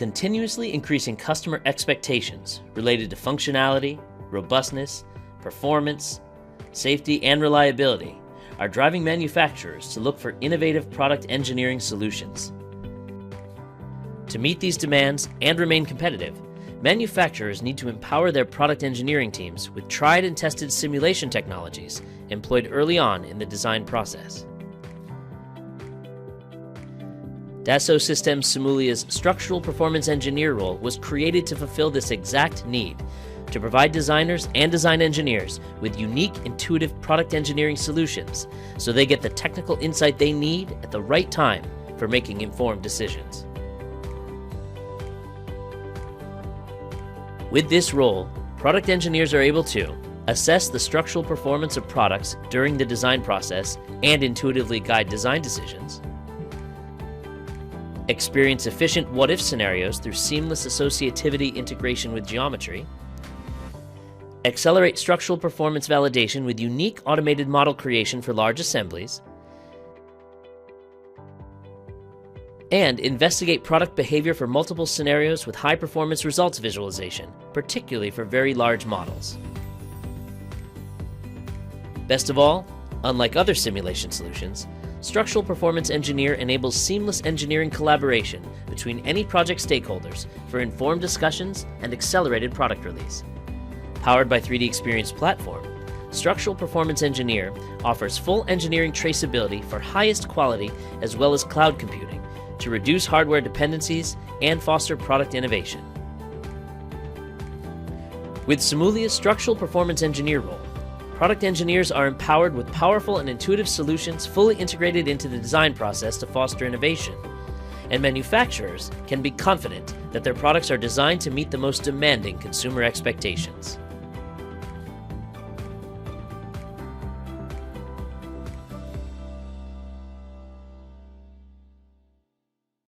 continuously increasing customer expectations related to functionality, robustness, performance, safety, and reliability are driving manufacturers to look for innovative product engineering solutions. To meet these demands and remain competitive, manufacturers need to empower their product engineering teams with tried and tested simulation technologies employed early on in the design process. Dassault Systèmes Simulia's Structural Performance Engineer role was created to fulfill this exact need, to provide designers and design engineers with unique, intuitive product engineering solutions so they get the technical insight they need at the right time for making informed decisions. With this role, product engineers are able to assess the structural performance of products during the design process and intuitively guide design decisions, experience efficient what-if scenarios through seamless associativity integration with geometry, accelerate structural performance validation with unique automated model creation for large assemblies, and investigate product behavior for multiple scenarios with high-performance results visualization, particularly for very large models. Best of all, unlike other simulation solutions, Structural Performance Engineer enables seamless engineering collaboration between any project stakeholders for informed discussions and accelerated product release. Powered by 3D Experience Platform, Structural Performance Engineer offers full engineering traceability for highest quality as well as cloud computing to reduce hardware dependencies and foster product innovation. With Simulia's Structural Performance Engineer role, product engineers are empowered with powerful and intuitive solutions fully integrated into the design process to foster innovation, and manufacturers can be confident that their products are designed to meet the most demanding consumer expectations.